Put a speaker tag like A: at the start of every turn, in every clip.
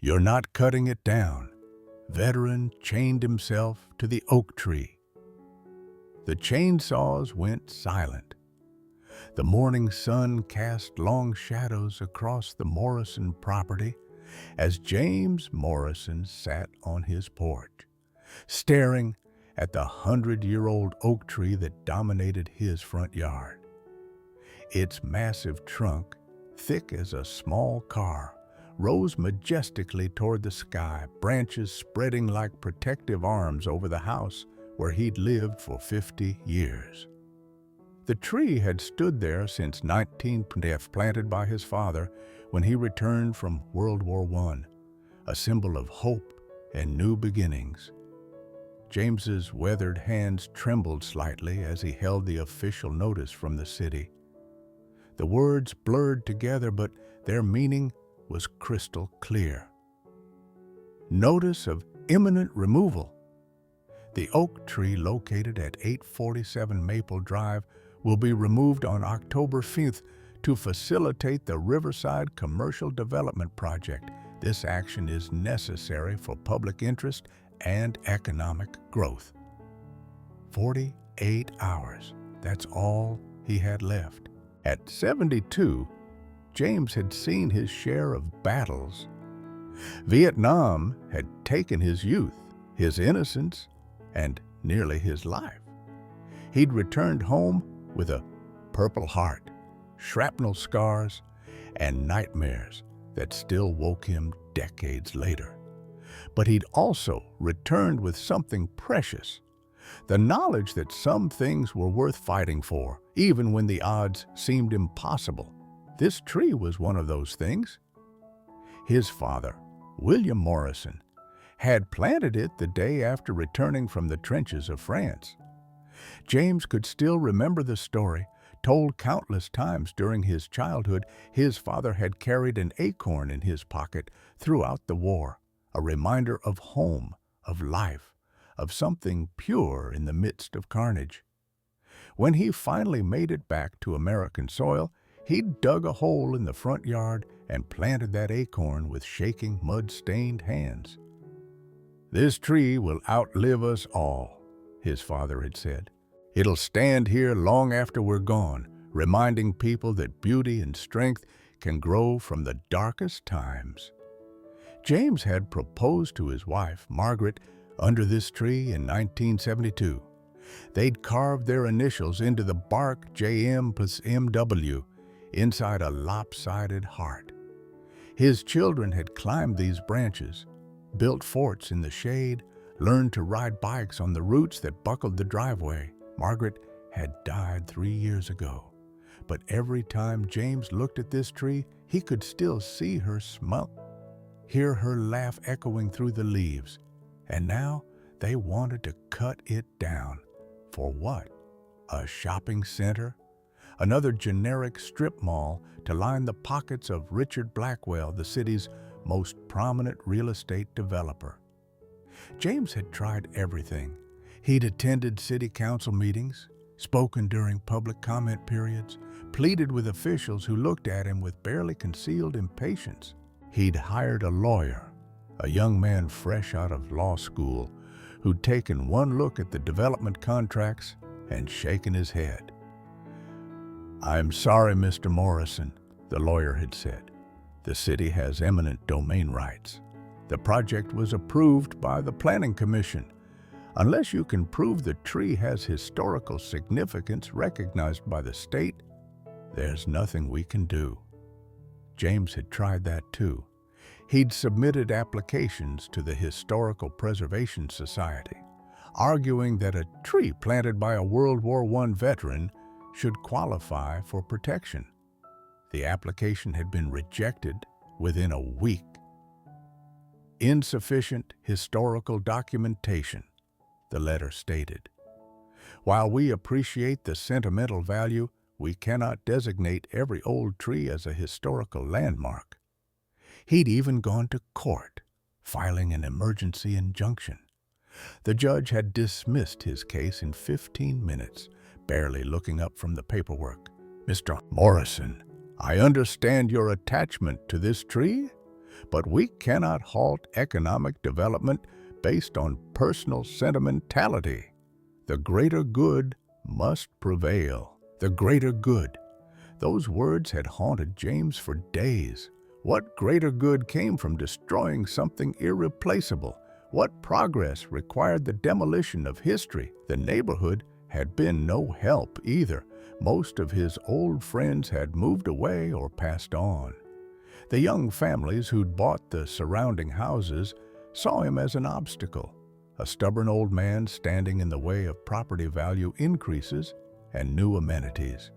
A: "You're not cutting it down." Veteran chained himself to the oak tree. The chainsaws went silent. The morning sun cast long shadows across the Morrison property as James Morrison sat on his porch, staring at the 100-year-old oak tree that dominated his front yard. Its massive trunk, thick as a small car, rose majestically toward the sky, branches spreading like protective arms over the house where he'd lived for 50 years. The tree had stood there since 1910, planted by his father when he returned from World War I, a symbol of hope and new beginnings. James's weathered hands trembled slightly as he held the official notice from the city. The words blurred together, but their meaning was crystal clear. Notice of imminent removal. The oak tree located at 847 Maple Drive will be removed on October 5th to facilitate the Riverside Commercial Development Project. This action is necessary for public interest and economic growth. 48 hours, that's all he had left. At 72, James had seen his share of battles. Vietnam had taken his youth, his innocence, and nearly his life. He'd returned home with a Purple Heart, shrapnel scars, and nightmares that still woke him decades later. But he'd also returned with something precious, the knowledge that some things were worth fighting for, even when the odds seemed impossible. This tree was one of those things. His father, William Morrison, had planted it the day after returning from the trenches of France. James could still remember the story, told countless times during his childhood. His father had carried an acorn in his pocket throughout the war, a reminder of home, of life, of something pure in the midst of carnage. When he finally made it back to American soil, he dug a hole in the front yard and planted that acorn with shaking, mud-stained hands. "This tree will outlive us all," his father had said. "It'll stand here long after we're gone, reminding people that beauty and strength can grow from the darkest times." James had proposed to his wife, Margaret, under this tree in 1972. They'd carved their initials into the bark, JM plus MW, inside a lopsided heart. His children had climbed these branches, built forts in the shade, learned to ride bikes on the roots that buckled the driveway. Margaret had died 3 years ago, but every time James looked at this tree, he could still see her smile, hear her laugh echoing through the leaves. And now they wanted to cut it down. For what? A shopping center? Another generic strip mall to line the pockets of Richard Blackwell, the city's most prominent real estate developer. James had tried everything. He'd attended city council meetings, spoken during public comment periods, pleaded with officials who looked at him with barely concealed impatience. He'd hired a lawyer, a young man fresh out of law school, who'd taken one look at the development contracts and shaken his head. "I'm sorry, Mr. Morrison," the lawyer had said. "The city has eminent domain rights. The project was approved by the Planning Commission. Unless you can prove the tree has historical significance recognized by the state, there's nothing we can do." James had tried that too. He'd submitted applications to the Historical Preservation Society, arguing that a tree planted by a World War I veteran should qualify for protection. The application had been rejected within a week. "Insufficient historical documentation," the letter stated. "While we appreciate the sentimental value, we cannot designate every old tree as a historical landmark." He'd even gone to court, filing an emergency injunction. The judge had dismissed his case in 15 minutes, barely looking up from the paperwork. "Mr. Morrison, I understand your attachment to this tree, But we cannot halt economic development based on personal sentimentality. The greater good must prevail. The greater good. Those words had haunted James for days. What greater good came from destroying something irreplaceable? What progress required the demolition of history? The neighborhood had been no help either. Most of his old friends had moved away or passed on. The young families who'd bought the surrounding houses saw him as an obstacle, a stubborn old man standing in the way of property value increases and new amenities.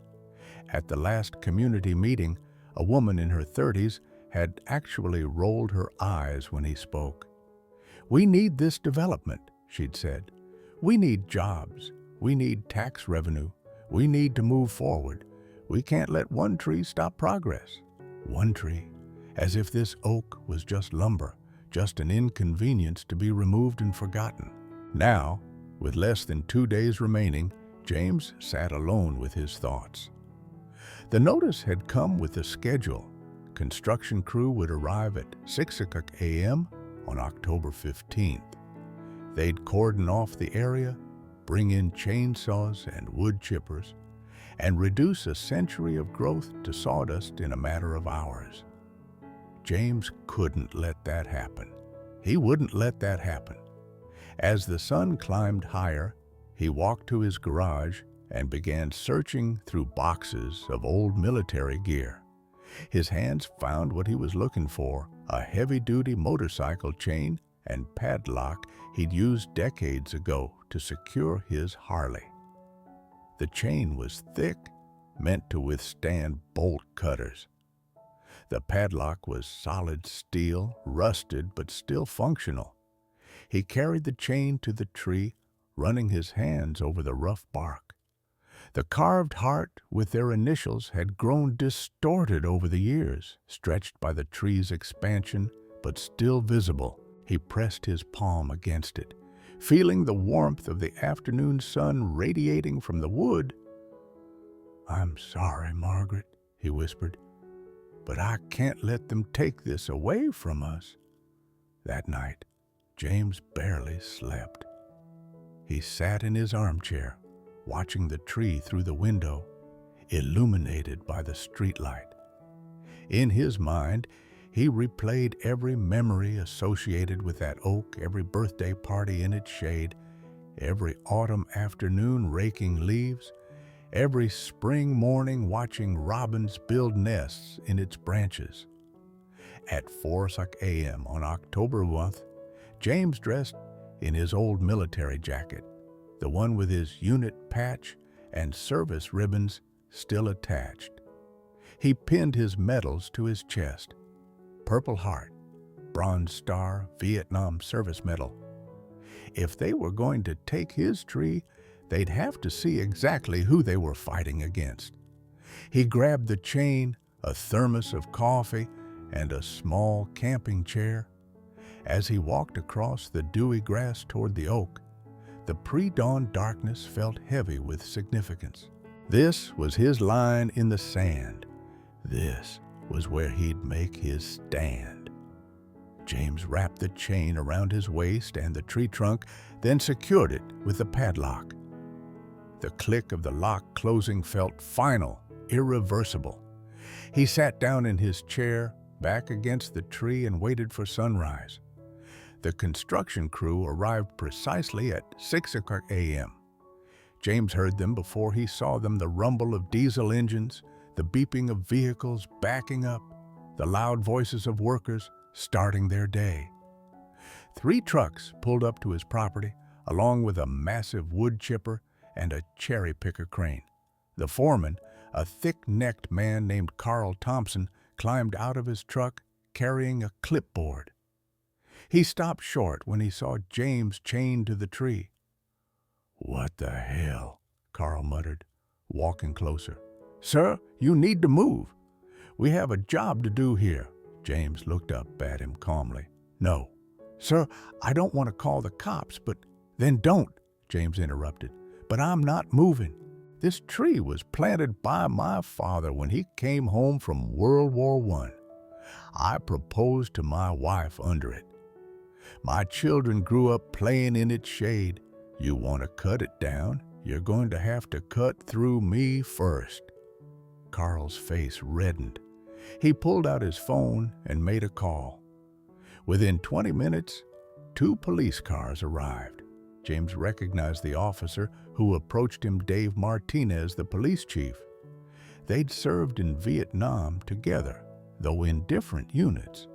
A: At the last community meeting, a woman in her 30s had actually rolled her eyes when he spoke. "We need this development," she'd said. "We need jobs. We need tax revenue. We need to move forward. We can't let one tree stop progress." One tree, as if this oak was just lumber, just an inconvenience to be removed and forgotten. Now, with less than 2 days remaining, James sat alone with his thoughts. The notice had come with a schedule. Construction crew would arrive at 6 a.m. on October 15th. They'd cordon off the area, bring in chainsaws and wood chippers, and reduce a century of growth to sawdust in a matter of hours. James couldn't let that happen. He wouldn't let that happen. As the sun climbed higher, he walked to his garage and began searching through boxes of old military gear. His hands found what he was looking for, a heavy-duty motorcycle chain and padlock he'd used decades ago to secure his Harley. The chain was thick, meant to withstand bolt cutters. The padlock was solid steel, rusted but still functional. He carried the chain to the tree, running his hands over the rough bark. The carved heart with their initials had grown distorted over the years, stretched by the tree's expansion, but still visible. He pressed his palm against it, feeling the warmth of the afternoon sun radiating from the wood. "I'm sorry, Margaret," he whispered, "but I can't let them take this away from us." That night, James barely slept. He sat in his armchair, watching the tree through the window, illuminated by the streetlight. In his mind, he replayed every memory associated with that oak, every birthday party in its shade, every autumn afternoon raking leaves, every spring morning watching robins build nests in its branches. At 4 a.m. on October 1st, James dressed in his old military jacket, the one with his unit patch and service ribbons still attached. He pinned his medals to his chest: Purple Heart, Bronze Star, Vietnam Service Medal. If they were going to take his tree, they'd have to see exactly who they were fighting against. He grabbed the chain, a thermos of coffee, and a small camping chair. As he walked across the dewy grass toward the oak, the pre-dawn darkness felt heavy with significance. This was his line in the sand. This was where he'd make his stand. James wrapped the chain around his waist and the tree trunk, then secured it with a padlock. The click of the lock closing felt final, irreversible. He sat down in his chair, back against the tree, and waited for sunrise. The construction crew arrived precisely at 6 a.m. James heard them before he saw them: the rumble of diesel engines, the beeping of vehicles backing up, the loud voices of workers starting their day. 3 trucks pulled up to his property, along with a massive wood chipper and a cherry picker crane. The foreman, a thick-necked man named Carl Thompson, climbed out of his truck carrying a clipboard. He stopped short when he saw James chained to the tree. "What the hell?" Carl muttered, walking closer. "Sir, you need to move. We have a job to do here." James looked up at him calmly. "No. Sir, I don't want to call the cops, but..." "Then don't," James interrupted. "But I'm not moving. This tree was planted by my father when he came home from World War I. I proposed to my wife under it. My children grew up playing in its shade. You want to cut it down, you're going to have to cut through me first." Carl's face reddened. He pulled out his phone and made a call. Within 20 minutes, 2 police cars arrived. James recognized the officer who approached him, Dave Martinez, the police chief. They'd served in Vietnam together, though in different units.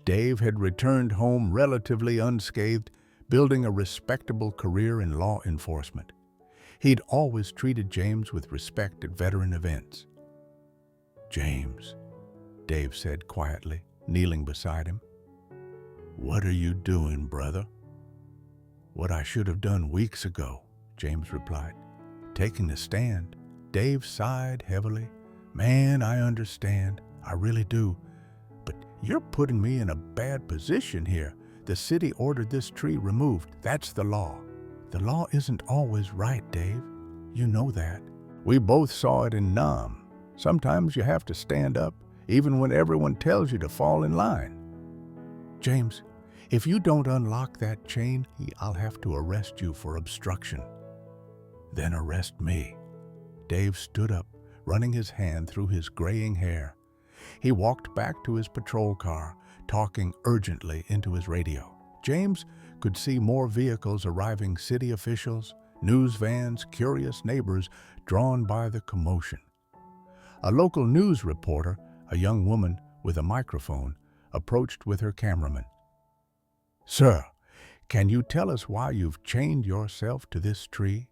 A: Dave had returned home relatively unscathed, building a respectable career in law enforcement. He'd always treated James with respect at veteran events. "James," Dave said quietly, kneeling beside him. "What are you doing, brother?" "What I should have done weeks ago," James replied. Taking a stand, Dave sighed heavily. "Man, I understand. I really do. But you're putting me in a bad position here. The city ordered this tree removed. That's the law." "The law isn't always right, Dave. You know that. We both saw it in Nam. Sometimes you have to stand up, even when everyone tells you to fall in line." "James, if you don't unlock that chain, I'll have to arrest you for obstruction." "Then arrest me." Dave stood up, running his hand through his graying hair. He walked back to his patrol car, talking urgently into his radio. James could see more vehicles arriving, city officials, news vans, curious neighbors drawn by the commotion. A local news reporter, a young woman with a microphone, approached with her cameraman. "Sir, can you tell us why you've chained yourself to this tree?"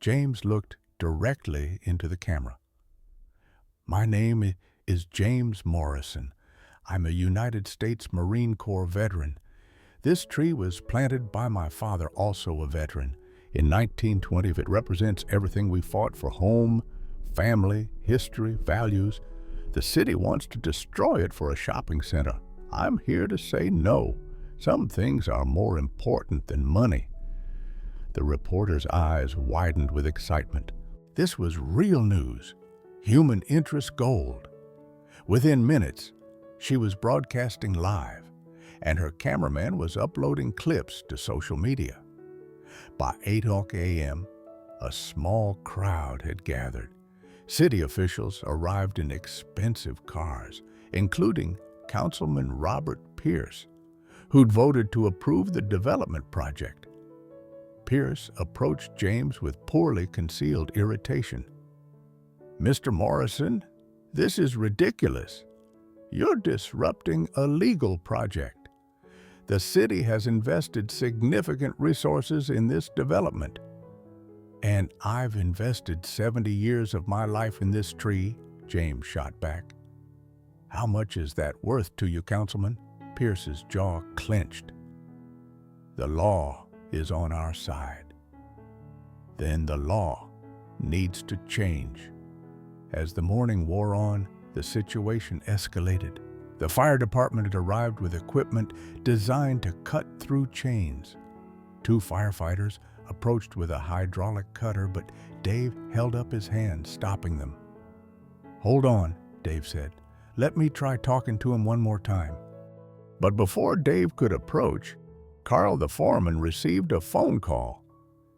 A: James looked directly into the camera. "My name is James Morrison. I'm a United States Marine Corps veteran. This tree was planted by my father, also a veteran, in 1920. It represents everything we fought for: home, family, history, values. The city wants to destroy it for a shopping center. I'm here to say no. Some things are more important than money." The reporter's eyes widened with excitement. This was real news, human interest gold. Within minutes, she was broadcasting live, and her cameraman was uploading clips to social media. By 8 a.m., a small crowd had gathered. City officials arrived in expensive cars, including Councilman Robert Pierce, who'd voted to approve the development project. Pierce approached James with poorly concealed irritation. "Mr. Morrison, this is ridiculous. You're disrupting a legal project. The city has invested significant resources in this development. And I've invested 70 years of my life in this tree," James shot back. "How much is that worth to you, Councilman?" Pierce's jaw clenched. "The law is on our side." "Then the law needs to change." As the morning wore on, the situation escalated. The fire department had arrived with equipment designed to cut through chains. 2 firefighters approached with a hydraulic cutter, but Dave held up his hand, stopping them. "Hold on," Dave said. "Let me try talking to him one more time." But before Dave could approach, Carl the foreman received a phone call.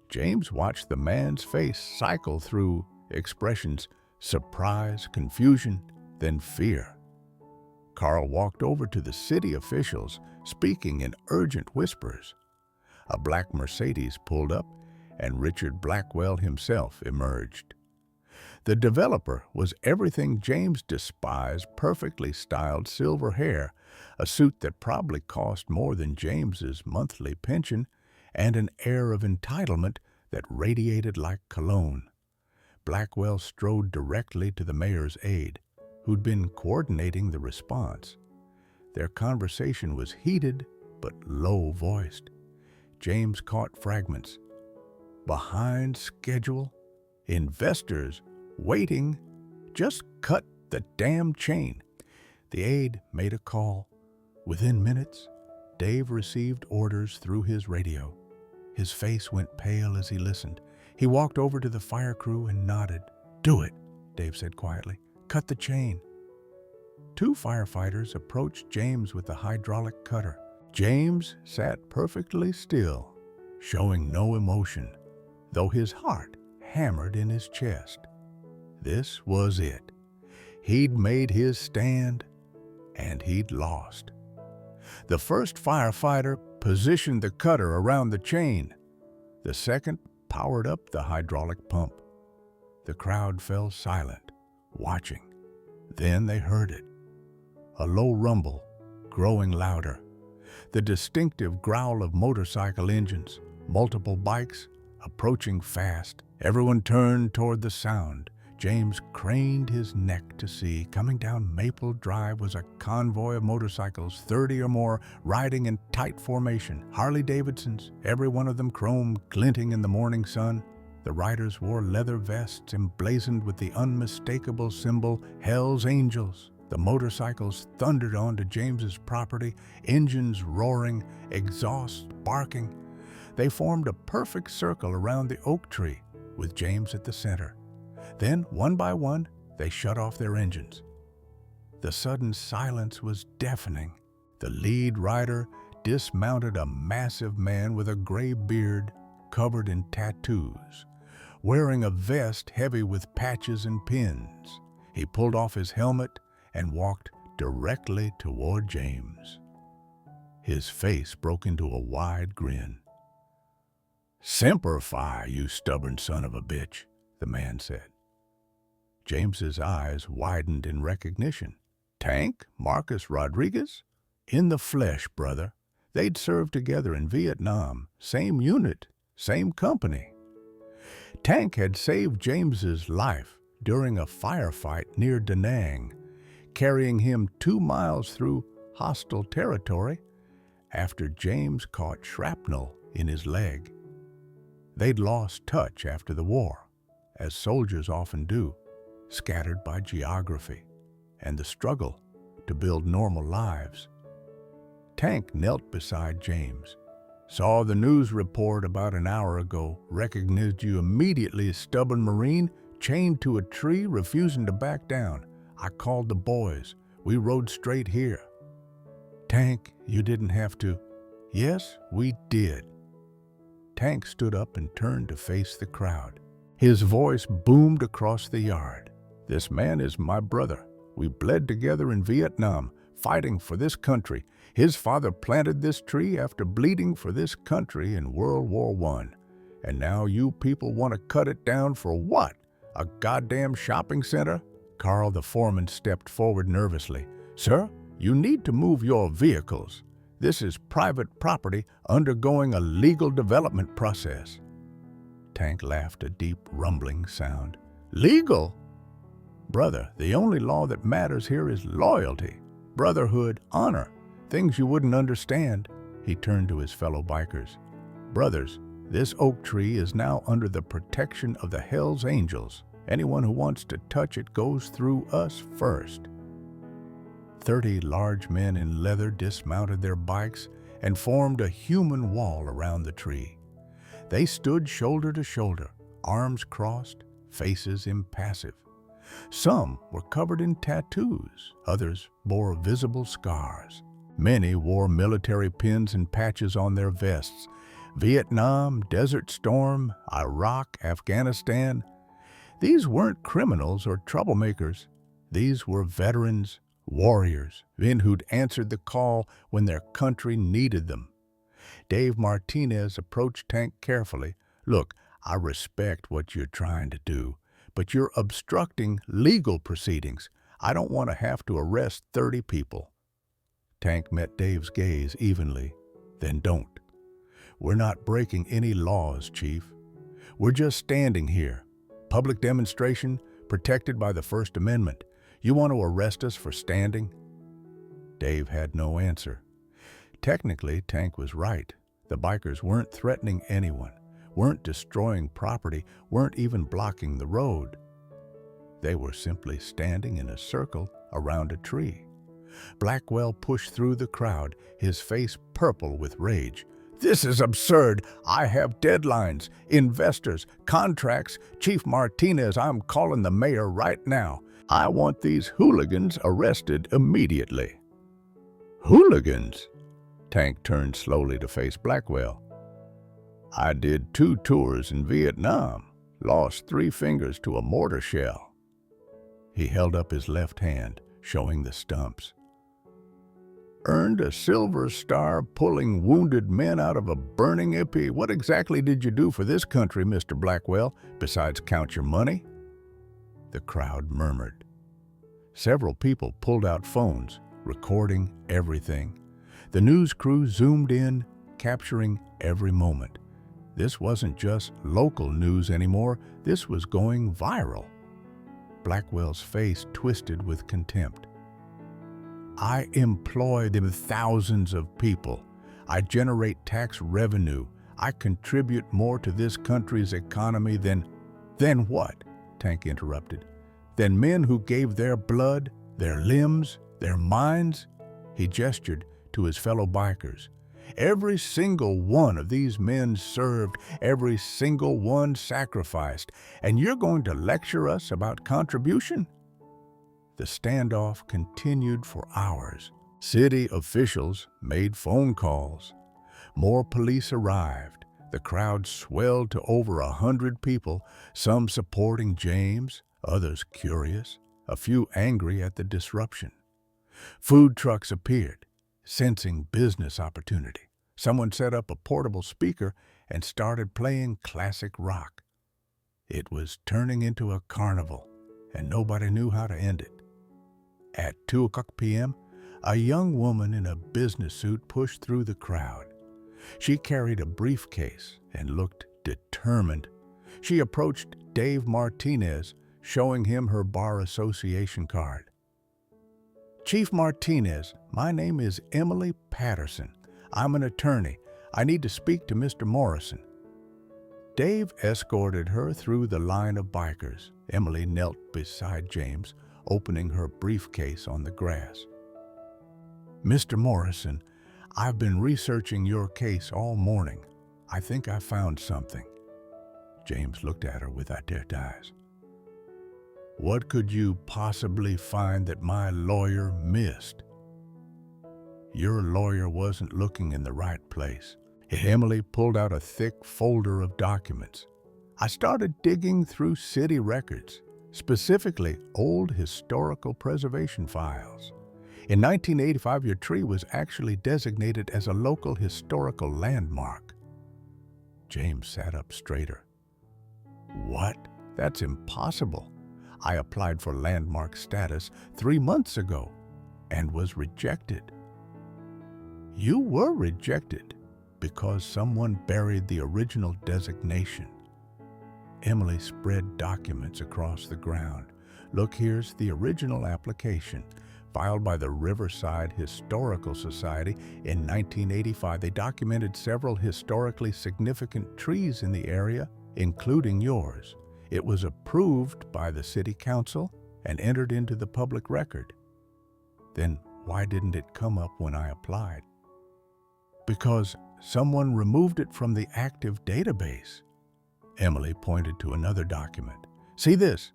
A: James watched the man's face cycle through expressions: surprise, confusion, then fear. Carl walked over to the city officials, speaking in urgent whispers. A black Mercedes pulled up, and Richard Blackwell himself emerged. The developer was everything James despised: perfectly styled silver hair, a suit that probably cost more than James's monthly pension, and an air of entitlement that radiated like cologne. Blackwell strode directly to the mayor's aide, who'd been coordinating the response. Their conversation was heated but low-voiced. James caught fragments. "Behind schedule? Investors waiting? Just cut the damn chain." The aide made a call. Within minutes, Dave received orders through his radio. His face went pale as he listened. He walked over to the fire crew and nodded. "Do it," Dave said quietly. "Cut the chain." Two firefighters approached James with the hydraulic cutter. James sat perfectly still, showing no emotion, though his heart hammered in his chest. This was it. He'd made his stand, and he'd lost. The first firefighter positioned the cutter around the chain. The second powered up the hydraulic pump. The crowd fell silent, watching. Then they heard it. A low rumble, growing louder. The distinctive growl of motorcycle engines, multiple bikes approaching fast. Everyone turned toward the sound. James craned his neck to see. Coming down Maple Drive was a convoy of motorcycles, 30 or more, riding in tight formation. Harley-Davidsons, every one of them chrome, glinting in the morning sun. The riders wore leather vests emblazoned with the unmistakable symbol, Hell's Angels. The motorcycles thundered onto James's property, engines roaring, exhausts barking. They formed a perfect circle around the oak tree, with James at the center. Then, one by one, they shut off their engines. The sudden silence was deafening. The lead rider dismounted, a massive man with a gray beard covered in tattoos, wearing a vest heavy with patches and pins. He pulled off his helmet and walked directly toward James. His face broke into a wide grin. "Semper Fi, you stubborn son of a bitch," the man said. James's eyes widened in recognition. Tank? Marcus Rodriguez? In the flesh, brother. They'd served together in Vietnam. Same unit, same company. Tank had saved James's life during a firefight near Da Nang, carrying him 2 miles through hostile territory after James caught shrapnel in his leg. They'd lost touch after the war, as soldiers often do, scattered by geography and the struggle to build normal lives. Tank knelt beside James. "Saw the news report about an hour ago. Recognized you immediately as stubborn Marine, chained to a tree, refusing to back down. I called the boys. We rode straight here." "Tank, you didn't have to." "Yes, we did." Tank stood up and turned to face the crowd. His voice boomed across the yard. "This man is my brother. We bled together in Vietnam, fighting for this country. His father planted this tree after bleeding for this country in World War I. And now you people want to cut it down for what? A goddamn shopping center?" Carl, the foreman, stepped forward nervously. "Sir, you need to move your vehicles. This is private property undergoing a legal development process." Tank laughed, a deep, rumbling sound. "Legal? Brother, the only law that matters here is loyalty, brotherhood, honor, things you wouldn't understand." He turned to his fellow bikers. "Brothers, this oak tree is now under the protection of the Hell's Angels. Anyone who wants to touch it goes through us first." 30 large men in leather dismounted their bikes and formed a human wall around the tree. They stood shoulder to shoulder, arms crossed, faces impassive. Some were covered in tattoos, others bore visible scars. Many wore military pins and patches on their vests. Vietnam, Desert Storm, Iraq, Afghanistan. These weren't criminals or troublemakers. These were veterans, warriors, men who'd answered the call when their country needed them. Dave Martinez approached Tank carefully. "Look, I respect what you're trying to do, but you're obstructing legal proceedings. I don't want to have to arrest 30 people." Tank met Dave's gaze evenly. "Then don't. We're not breaking any laws, Chief. We're just standing here. Public demonstration, protected by the First Amendment. You want to arrest us for standing?" Dave had no answer. Technically, Tank was right. The bikers weren't threatening anyone, weren't destroying property, weren't even blocking the road. They were simply standing in a circle around a tree. Blackwell pushed through the crowd, his face purple with rage. "This is absurd. I have deadlines, investors, contracts. Chief Martinez, I'm calling the mayor right now. I want these hooligans arrested immediately." "Hooligans?" Tank turned slowly to face Blackwell. "I did 2 tours in Vietnam, lost 3 fingers to a mortar shell." He held up his left hand, showing the stumps. "Earned a Silver Star pulling wounded men out of a burning hippie. What exactly did you do for this country, Mr. Blackwell, besides count your money?" The crowd murmured. Several people pulled out phones, recording everything. The news crew zoomed in, capturing every moment. This wasn't just local news anymore, this was going viral. Blackwell's face twisted with contempt. "I employ them thousands of people. I generate tax revenue. I contribute more to this country's economy than..." "Than what?" Tank interrupted. "Than men who gave their blood, their limbs, their minds?" He gestured to his fellow bikers. "Every single one of these men served, every single one sacrificed, and you're going to lecture us about contribution?" The standoff continued for hours. City officials made phone calls. More police arrived. The crowd swelled to over 100 people, some supporting James, others curious, a few angry at the disruption. Food trucks appeared, sensing business opportunity. Someone set up a portable speaker and started playing classic rock. It was turning into a carnival, and nobody knew how to end it. At 2:00 p.m., a young woman in a business suit pushed through the crowd. She carried a briefcase and looked determined. She approached Dave Martinez, showing him her bar association card. "Chief Martinez, my name is Emily Patterson. I'm an attorney. I need to speak to Mr. Morrison." Dave escorted her through the line of bikers. Emily knelt beside James, opening her briefcase on the grass. "Mr. Morrison, I've been researching your case all morning. I think I found something." James looked at her with alert eyes. "What could you possibly find that my lawyer missed?" "Your lawyer wasn't looking in the right place." Emily pulled out a thick folder of documents. "I started digging through city records, specifically old historical preservation files. In 1985, your tree was actually designated as a local historical landmark." James sat up straighter. "What? That's impossible. I applied for landmark status 3 months ago and was rejected." "You were rejected because someone buried the original designation." Emily spread documents across the ground. "Look, here's the original application, filed by the Riverside Historical Society in 1985. They documented several historically significant trees in the area, including yours. It was approved by the city council and entered into the public record." "Then why didn't it come up when I applied?" "Because someone removed it from the active database." Emily pointed to another document. "See this?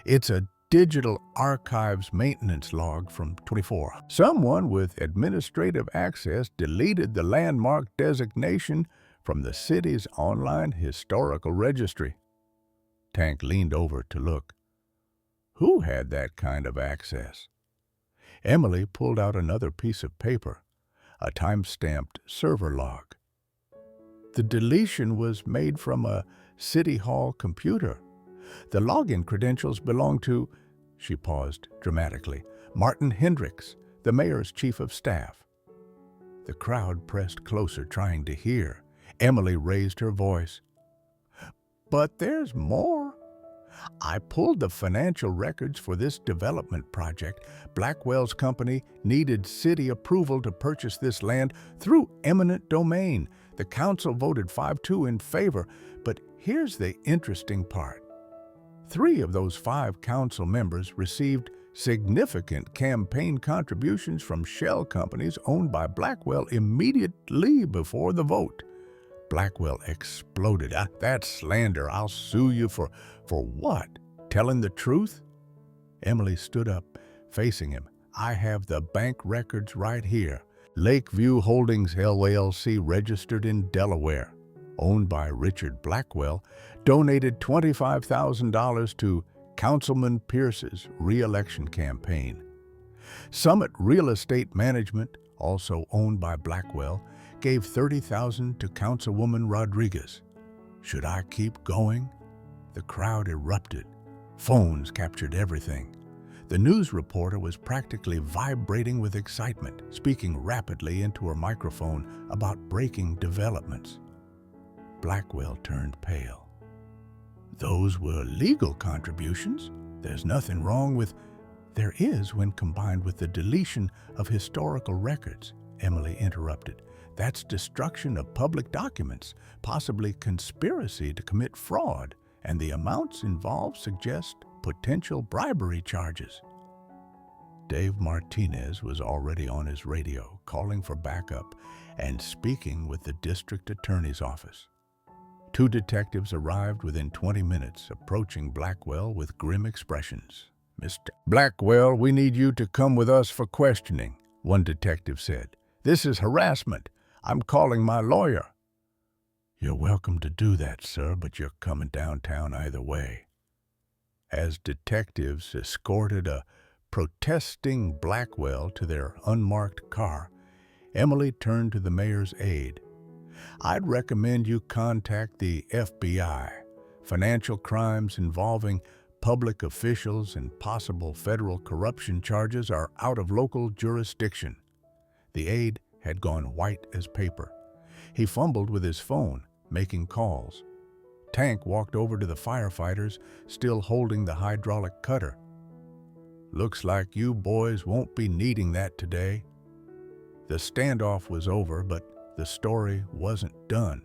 A: It's a digital archives maintenance log from 24. Someone with administrative access deleted the landmark designation from the city's online historical registry." Tank leaned over to look. Who had that kind of access? Emily pulled out another piece of paper, a time-stamped server log. The deletion was made from a City Hall computer. The login credentials belong to, she paused dramatically, Martin Hendricks, the mayor's chief of staff. The crowd pressed closer, trying to hear. Emily raised her voice. "But there's more. I pulled the financial records for this development project. Blackwell's company needed city approval to purchase this land through eminent domain. The council voted 5-2 in favor, but here's the interesting part. 3 of those 5 council members received significant campaign contributions from shell companies owned by Blackwell immediately before the vote." Blackwell exploded. "That's slander. I'll sue you for what? Telling the truth?" Emily stood up, facing him. "I have the bank records right here. Lakeview Holdings LLC, registered in Delaware, owned by Richard Blackwell, donated $25,000 to Councilman Pierce's re-election campaign. Summit Real Estate Management, also owned by Blackwell, gave $30,000 to Councilwoman Rodriguez. Should I keep going?" The crowd erupted. Phones captured everything. The news reporter was practically vibrating with excitement, speaking rapidly into her microphone about breaking developments. Blackwell turned pale. "Those were legal contributions. There's nothing wrong with—" "There is when combined with the deletion of historical records," Emily interrupted. "That's destruction of public documents, possibly conspiracy to commit fraud, and the amounts involved suggest potential bribery charges." Dave Martinez was already on his radio, calling for backup and speaking with the district attorney's office. 2 detectives arrived within 20 minutes, approaching Blackwell with grim expressions. "Mr. Blackwell, we need you to come with us for questioning," one detective said. "This is harassment. I'm calling my lawyer." "You're welcome to do that, sir, but you're coming downtown either way." As detectives escorted a protesting Blackwell to their unmarked car, Emily turned to the mayor's aide. "I'd recommend you contact the FBI. Financial crimes involving public officials and possible federal corruption charges are out of local jurisdiction." The aide had gone white as paper. He fumbled with his phone, making calls. Tank walked over to the firefighters, still holding the hydraulic cutter. "Looks like you boys won't be needing that today." The standoff was over, but the story wasn't done.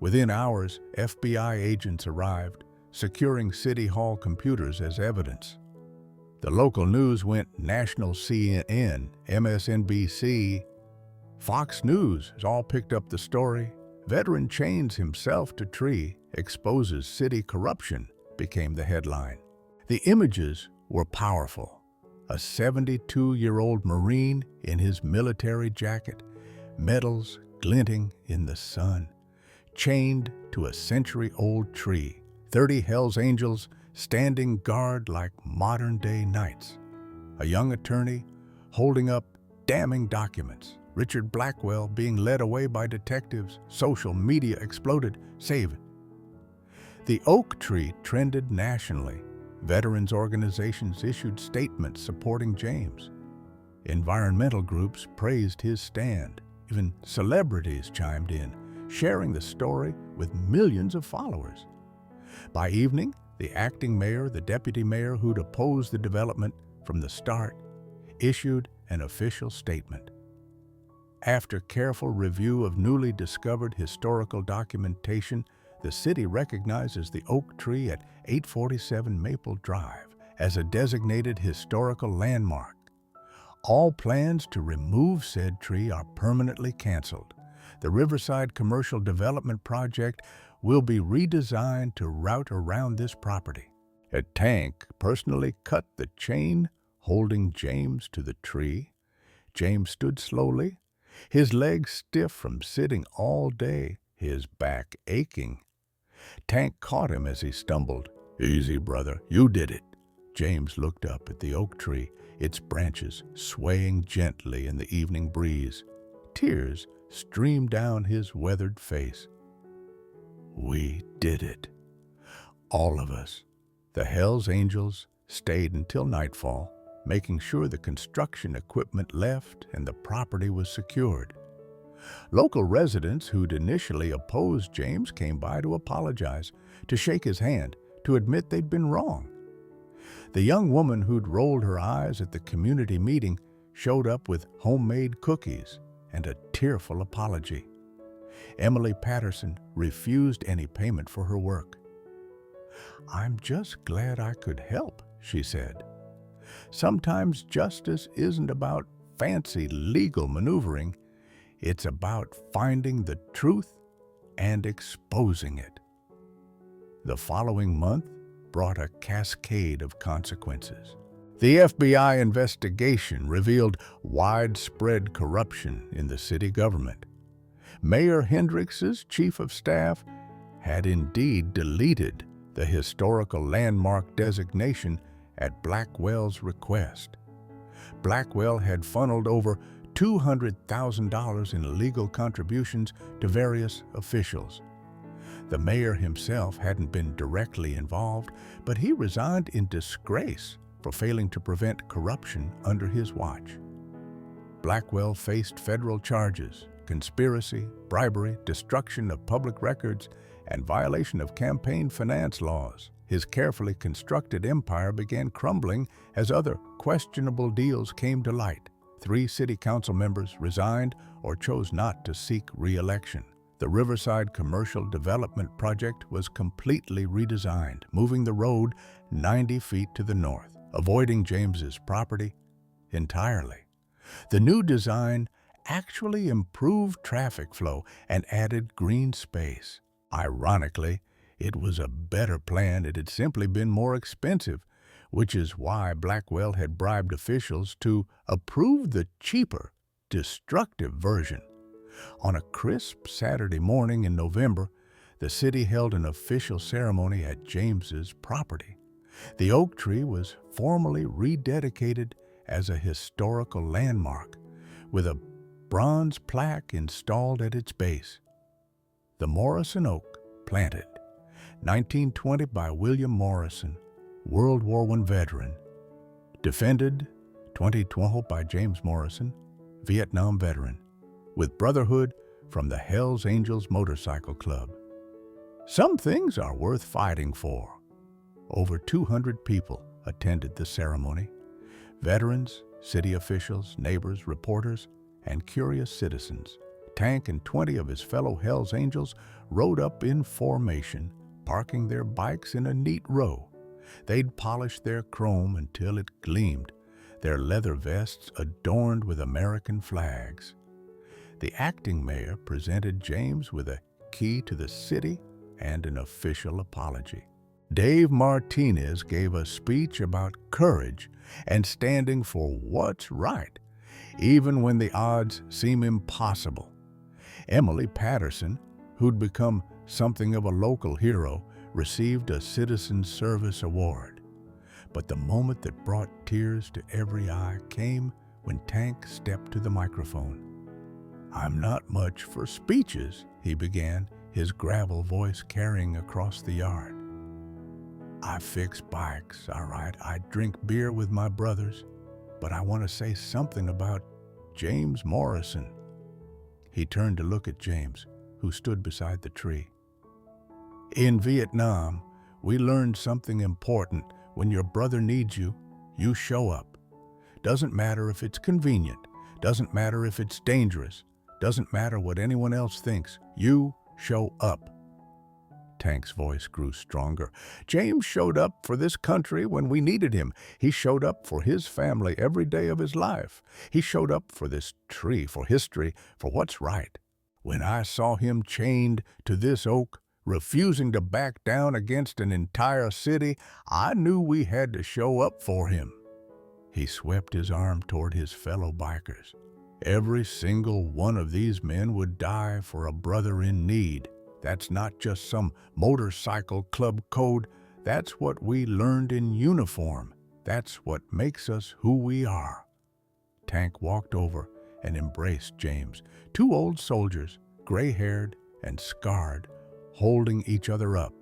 A: Within hours, FBI agents arrived, securing City Hall computers as evidence. The local news went national. CNN, MSNBC, Fox News all picked up the story. "Veteran chains himself to tree, exposes city corruption," became the headline. The images were powerful. A 72-year-old Marine in his military jacket, medals glinting in the sun, chained to a century-old tree, 30 Hells Angels standing guard like modern-day knights. A young attorney holding up damning documents. Richard Blackwell being led away by detectives. Social media exploded. Save it. The oak tree trended nationally. Veterans organizations issued statements supporting James. Environmental groups praised his stand. Even celebrities chimed in, sharing the story with millions of followers. By evening, the acting mayor, the deputy mayor who'd opposed the development from the start, issued an official statement. After careful review of newly discovered historical documentation, the city recognizes the oak tree at 847 Maple Drive as a designated historical landmark. All plans to remove said tree are permanently canceled. The Riverside Commercial Development Project will be redesigned to route around this property. A tank personally cut the chain holding James to the tree. James stood slowly, his legs stiff from sitting all day, his back aching. Tank caught him as he stumbled. "Easy, brother, you did it." James looked up at the oak tree, its branches swaying gently in the evening breeze. Tears streamed down his weathered face. "We did it. All of us." The Hells Angels stayed until nightfall, making sure the construction equipment left and the property was secured. Local residents who'd initially opposed James came by to apologize, to shake his hand, to admit they'd been wrong. The young woman who'd rolled her eyes at the community meeting showed up with homemade cookies and a tearful apology. Emily Patterson refused any payment for her work. "I'm just glad I could help," she said. Sometimes justice isn't about fancy legal maneuvering. It's about finding the truth and exposing it. The following month brought a cascade of consequences. The FBI investigation revealed widespread corruption in the city government. Mayor Hendricks's chief of staff had indeed deleted the historical landmark designation at Blackwell's request. Blackwell had funneled over $200,000 in illegal contributions to various officials. The mayor himself hadn't been directly involved, but he resigned in disgrace for failing to prevent corruption under his watch. Blackwell faced federal charges: conspiracy, bribery, destruction of public records, and violation of campaign finance laws. His carefully constructed empire began crumbling as other questionable deals came to light. 3 city council members resigned or chose not to seek re-election. The Riverside Commercial Development Project was completely redesigned, moving the road 90 feet to the north, avoiding James's property entirely. The new design actually improved traffic flow and added green space. Ironically, it was a better plan. It had simply been more expensive, which is why Blackwell had bribed officials to approve the cheaper, destructive version. On a crisp Saturday morning in November, the city held an official ceremony at James's property. The oak tree was formally rededicated as a historical landmark, with a bronze plaque installed at its base. The Morrison oak, planted 1920 by William Morrison, World War I veteran. Defended 2012 by James Morrison, Vietnam veteran, with brotherhood from the Hells Angels Motorcycle Club. Some things are worth fighting for. Over 200 people attended the ceremony. Veterans, city officials, neighbors, reporters, and curious citizens. Tank and 20 of his fellow Hells Angels rode up in formation, parking their bikes in a neat row. They'd polished their chrome until it gleamed, their leather vests adorned with American flags. The acting mayor presented James with a key to the city and an official apology. Dave Martinez gave a speech about courage and standing for what's right, even when the odds seem impossible. Emily Patterson, who'd become something of a local hero, received a Citizen Service Award. But the moment that brought tears to every eye came when Tank stepped to the microphone. "I'm not much for speeches," he began, his gravel voice carrying across the yard. "I fix bikes, all right. I drink beer with my brothers, but I want to say something about James Morrison." He turned to look at James, who stood beside the tree. "In Vietnam, we learned something important. When your brother needs you, you show up. Doesn't matter if it's convenient, doesn't matter if it's dangerous, doesn't matter what anyone else thinks, you show up." Tank's voice grew stronger. "James showed up for this country when we needed him. He showed up for his family every day of his life. He showed up for this tree, for history, for what's right. When I saw him chained to this oak, refusing to back down against an entire city, I knew we had to show up for him." He swept his arm toward his fellow bikers. "Every single one of these men would die for a brother in need. That's not just some motorcycle club code. That's what we learned in uniform. That's what makes us who we are." Tank walked over and embraced James. 2 old soldiers, gray-haired and scarred, holding each other up.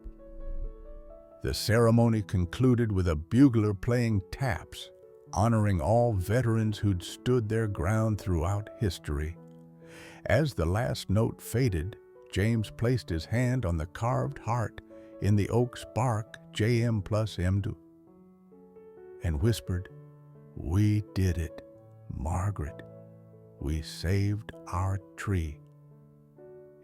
A: The ceremony concluded with a bugler playing taps, honoring all veterans who'd stood their ground throughout history. As the last note faded, James placed his hand on the carved heart in the oak's bark, JM plus M2, and whispered, "We did it, Margaret. We saved our tree."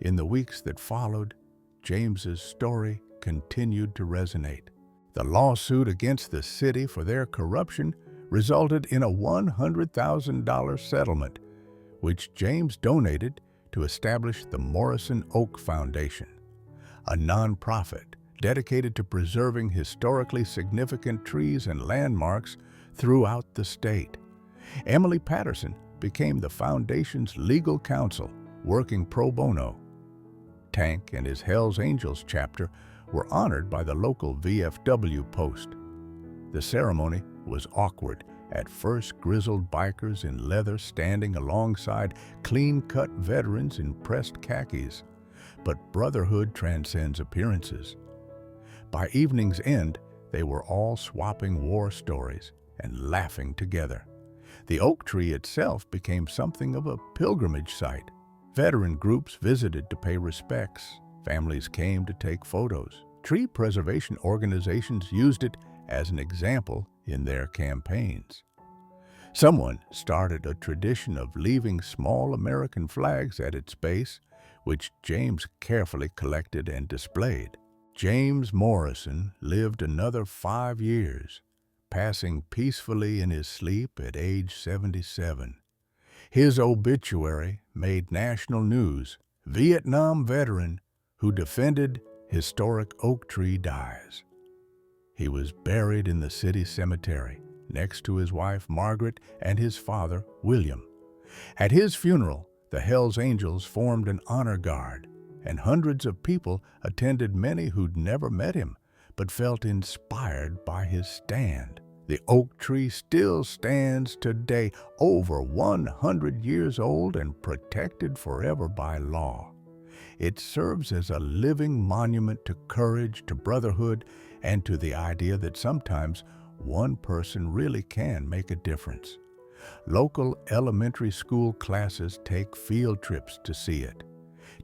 A: In the weeks that followed, James's story continued to resonate. The lawsuit against the city for their corruption resulted in a $100,000 settlement, which James donated to establish the Morrison Oak Foundation, a nonprofit dedicated to preserving historically significant trees and landmarks throughout the state. Emily Patterson became the foundation's legal counsel, working pro bono. Tank and his Hells Angels chapter were honored by the local VFW post. The ceremony was awkward. At first, grizzled bikers in leather standing alongside clean-cut veterans in pressed khakis. But brotherhood transcends appearances. By evening's end, they were all swapping war stories and laughing together. The oak tree itself became something of a pilgrimage site. Veteran groups visited to pay respects. Families came to take photos. Tree preservation organizations used it as an example in their campaigns. Someone started a tradition of leaving small American flags at its base, which James carefully collected and displayed. James Morrison lived another 5 years, passing peacefully in his sleep at age 77. His obituary made national news. Vietnam veteran who defended historic oak tree dies. He was buried in the city cemetery next to his wife Margaret and his father William. At his funeral, the Hells Angels formed an honor guard, and hundreds of people attended, many who'd never met him but felt inspired by his stand. The oak tree still stands today, over 100 years old and protected forever by law. It serves as a living monument to courage, to brotherhood, and to the idea that sometimes one person really can make a difference. Local elementary school classes take field trips to see it.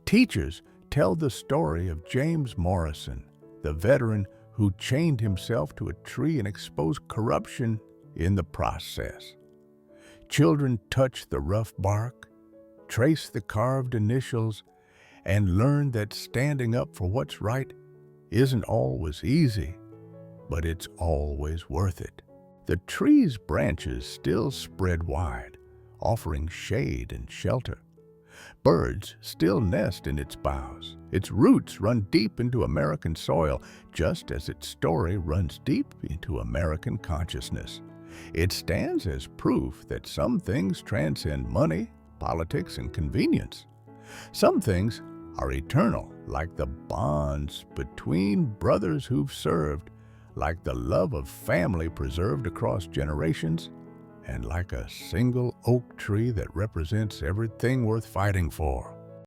A: Teachers tell the story of James Morrison, the veteran who chained himself to a tree and exposed corruption in the process. Children touch the rough bark, trace the carved initials, and learn that standing up for what's right isn't always easy, but it's always worth it. The tree's branches still spread wide, offering shade and shelter. Birds still nest in its boughs. Its roots run deep into American soil, just as its story runs deep into American consciousness. It stands as proof that some things transcend money, politics, and convenience. Some things are eternal, like the bonds between brothers who've served, like the love of family preserved across generations, and like a single oak tree that represents everything worth fighting for.